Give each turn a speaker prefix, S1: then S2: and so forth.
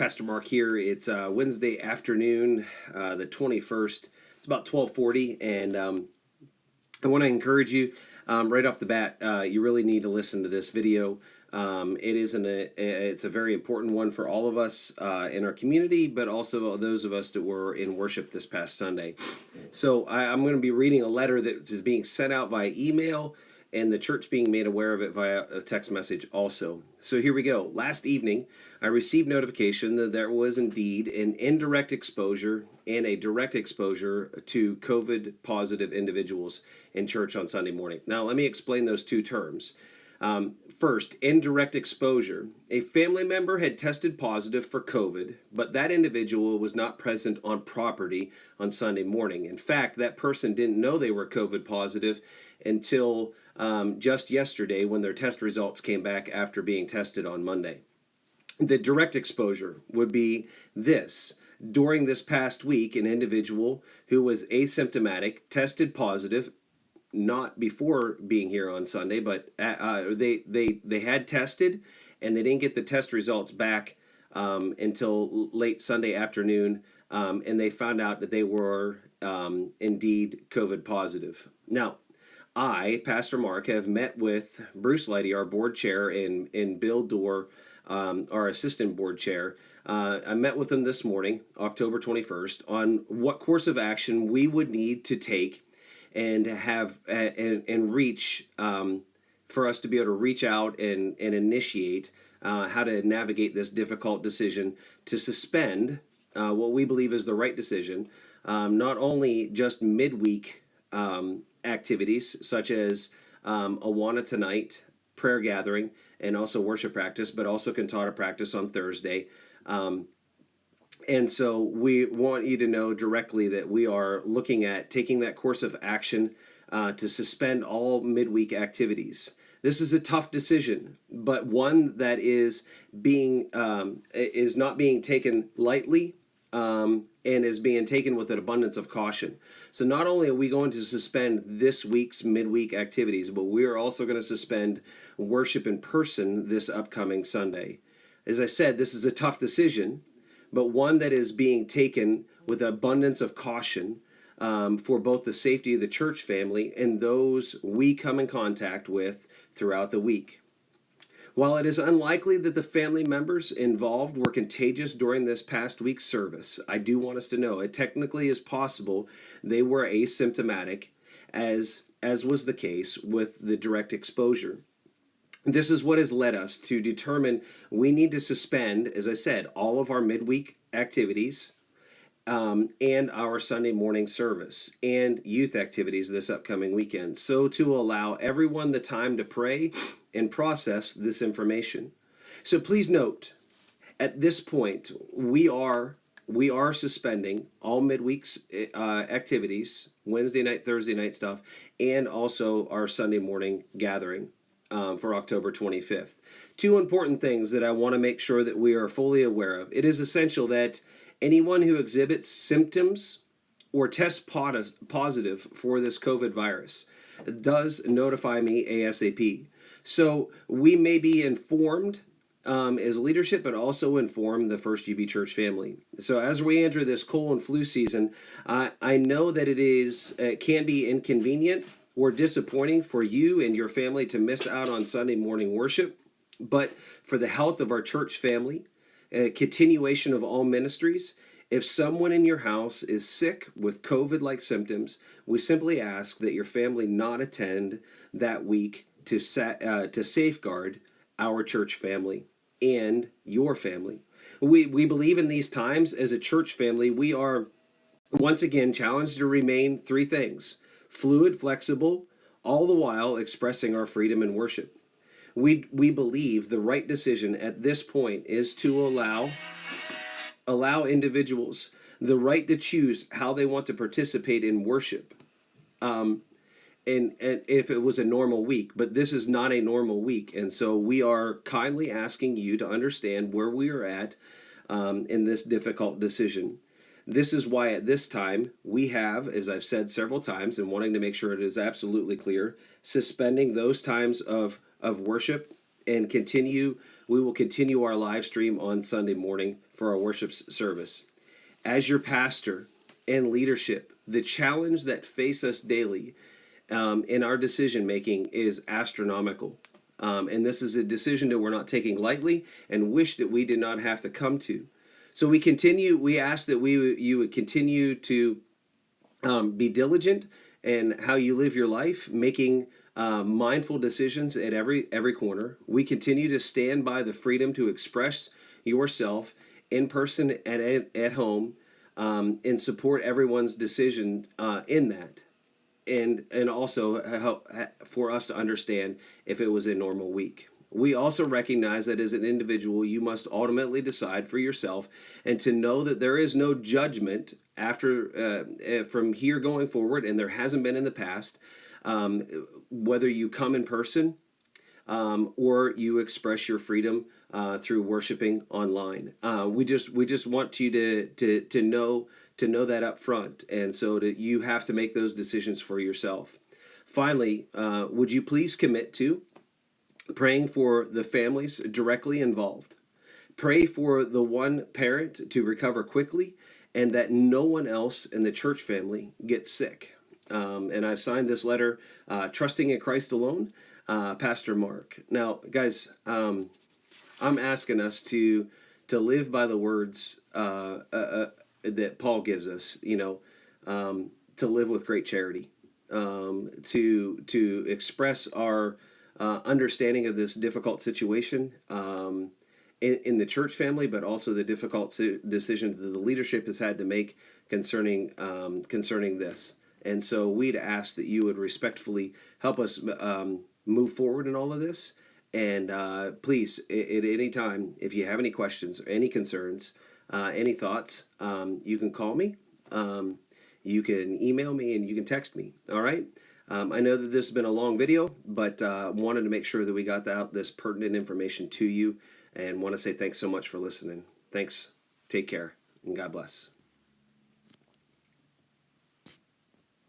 S1: Pastor Mark here. It's Wednesday afternoon, the 21st. It's about 12:40, and I want to encourage you right off the bat. You really need to listen to this video. It's a very important one for all of us in our community, but also those of us that were in worship this past Sunday. So I'm going to be reading a letter that is being sent out via email, and the church being made aware of it via a text message also. So here we go. Last evening, I received notification that there was indeed an indirect exposure and a direct exposure to COVID positive individuals in church on Sunday morning. Now, let me explain those two terms. First, indirect exposure. A family member had tested positive for COVID, but that individual was not present on property on Sunday morning. In fact, that person didn't know they were COVID positive until just yesterday when their test results came back after being tested on Monday. The direct exposure would be this. During this past week, an individual who was asymptomatic tested positive, not before being here on Sunday, but they had tested and they didn't get the test results back until late Sunday afternoon, and they found out that they were indeed COVID positive. Now, I, Pastor Mark, have met with Bruce Lighty, our board chair, and Bill Dorr, our assistant board chair. I met with them this morning, October 21st, on what course of action we would need to take and have and reach for us to be able to reach out and initiate how to navigate this difficult decision to suspend what we believe is the right decision, not only just midweek activities such as Awana tonight, prayer gathering, and also worship practice, but also cantata practice on Thursday. And so we want you to know directly that we are looking at taking that course of action to suspend all midweek activities. This is a tough decision, but one that is not being taken lightly, and is being taken with an abundance of caution. So not only are we going to suspend this week's midweek activities, but we are also going to suspend worship in person this upcoming Sunday. As I said, this is a tough decision, but one that is being taken with abundance of caution for both the safety of the church family and those we come in contact with throughout the week. While it is unlikely that the family members involved were contagious during this past week's service, I do want us to know it technically is possible they were asymptomatic, as was the case with the direct exposure. This is what has led us to determine we need to suspend, as I said, all of our midweek activities and our Sunday morning service and youth activities this upcoming weekend, so to allow everyone the time to pray and process this information. So please note, at this point, we are suspending all midweek's activities, Wednesday night, Thursday night stuff, and also our Sunday morning gathering for October 25th. Two important things that I want to make sure that we are fully aware of. It is essential that anyone who exhibits symptoms or tests positive for this COVID virus does notify me ASAP. So we may be informed as leadership, but also inform the First UB Church family. So as we enter this cold and flu season, I know that it can be inconvenient or disappointing for you and your family to miss out on Sunday morning worship, but for the health of our church family, continuation of all ministries, if someone in your house is sick with COVID-like symptoms, we simply ask that your family not attend that week to safeguard our church family and your family. We believe in these times as a church family, we are once again challenged to remain three things: fluid, flexible, all the while expressing our freedom in worship. We believe the right decision at this point is to allow individuals the right to choose how they want to participate in worship. And if it was a normal week, but this is not a normal week. And so we are kindly asking you to understand where we are at in this difficult decision. This is why at this time we have, as I've said several times and wanting to make sure it is absolutely clear, suspending those times of worship and we will continue our live stream on Sunday morning for our worship service. As your pastor and leadership, the challenge that face us daily in our decision making is astronomical. And this is a decision that we're not taking lightly and wish that we did not have to come to. So we ask that you would continue to be diligent in how you live your life, making mindful decisions at every corner. We continue to stand by the freedom to express yourself in person and at home, and support everyone's decision in that. And also help for us to understand if it was a normal week. We also recognize that as an individual, you must ultimately decide for yourself, and to know that there is no judgment after from here going forward, and there hasn't been in the past. Whether you come in person or you express your freedom through worshiping online. We just want you to know that up front, and so that you have to make those decisions for yourself. Finally, would you please commit to praying for the families directly involved? Pray for the one parent to recover quickly, and that no one else in the church family gets sick. And I've signed this letter, trusting in Christ alone, Pastor Mark. Now, guys, I'm asking us to live by the words that Paul gives us. To live with great charity, to express our understanding of this difficult situation in the church family, but also the difficult decision that the leadership has had to make concerning this. And so we'd ask that you would respectfully help us move forward in all of this. And please, at any time, if you have any questions or any concerns, any thoughts, you can call me, you can email me, and you can text me. All right. I know that this has been a long video, but wanted to make sure that we got out this pertinent information to you, and want to say thanks so much for listening. Thanks. Take care, and God bless.